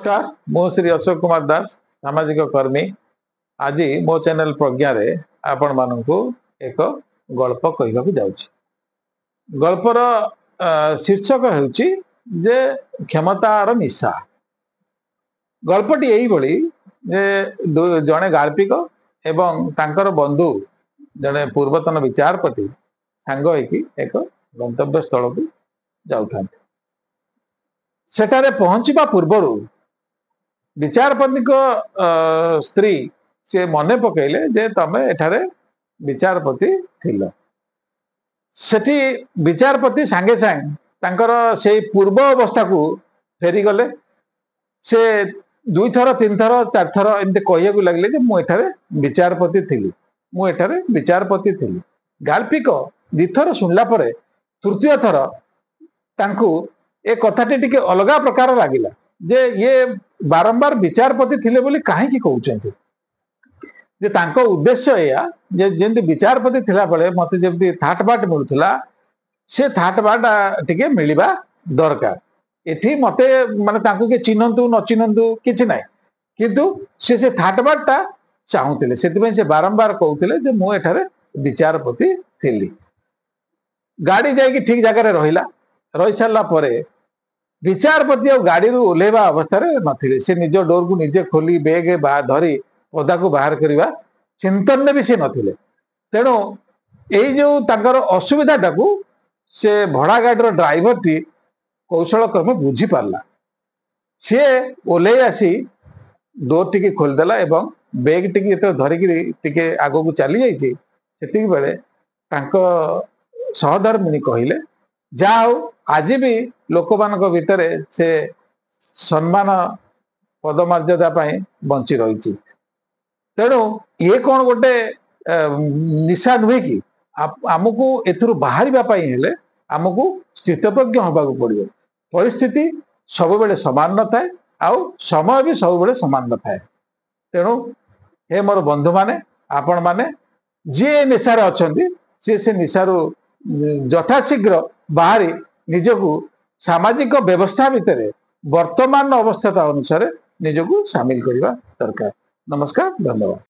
नमस्कार मो श्री अशोक कुमार दास सामाजिक कर्मी आज मो चैनल प्रज्ञा रे आपण मानकु एक गल्प कहवाक जाउछि। गल्पर शीर्षक हेउछि जे क्षमतार निशा। गल्पटी एई बळी जे जणे गाल्पिक एवं तांकर बंधु जणे पूर्वतन विचारपति सांग होइकि एक गंतव्य स्थल को जाउथांते। सेठारे पहुंचबा पूर्वरु विचारपति को स्त्री से मने पकेले जे तमे एठारे विचारपति थिलो। सेठी विचारपति सांगे सांग तांकर से पूर्व अवस्था को फेरी गले। से दुई थर तीन थर चार थर एमते कहियाकू लागले जे मु एठारे विचारपति थिली, मु एठारे विचारपति थिली। गाल्पिक दि थर सुनला परे तृतीय थर तांकू ए कथाटी टिके अलगा प्रकार लागिला जे ये बारंबार विचारपति थिले बोली काहे की कहउचंती। जे तांको उद्देश्य एया जे जेंति विचारपति थिला बळे मते जेंति थाटबाट मिलुथला से थाटबाट टिके मिलिबा दरकार। एठी मते माने तांको के चिन्हंतु न चिन्हंतु किछि नाही, किंतु से थाटबाटटा चाहुतिले, सेति से बारंबार कहउतिले जे मु एठारे विचारपति थिली। गाड़ी जाय कि ठीक जगह रे रहिला, रहि सारला परे विचारपति और गाड़ी रू ओलेवा अवस्था रे नथिले। से निज डोर को निजे खोली बैग धरी पदा को बाहर करवा चिंतन में भी से नथिले। तेणु एई जो तांकर असुविधा टाकू से भड़ा गाड़ी ड्राइवर टी कौशल क्रमे बुझी पारला। सी ओले आसी डोर टिके खोलदेला एवं बैग टिके धरिकी टिके आगो को चली जाइए। सेतिक बेले तांको सहधर्मिणी कहिले जाओ आज भी लोक मान भितर से सम्मान पदमर्यादा बंची रही। तेणु ये कौन गोटे निशा नुहे कि आमको एथुरु बाहरिबा पई हेले आमको स्थितप्रज्ञ होबाक पड़िबो। परिस्थिति सब बेले समान न थाए आउ समय भी सब बेले समान न थाए। तेणु हे मोर बंधु माने आपण माने जे निशारे अछंती से निशारू यथाशीघ्र बाहरी निजकू सामाजिक व्यवस्था भितर वर्तमान अवस्था अनुसार निजकू शामिल करने दरकार। नमस्कार, धन्यवाद।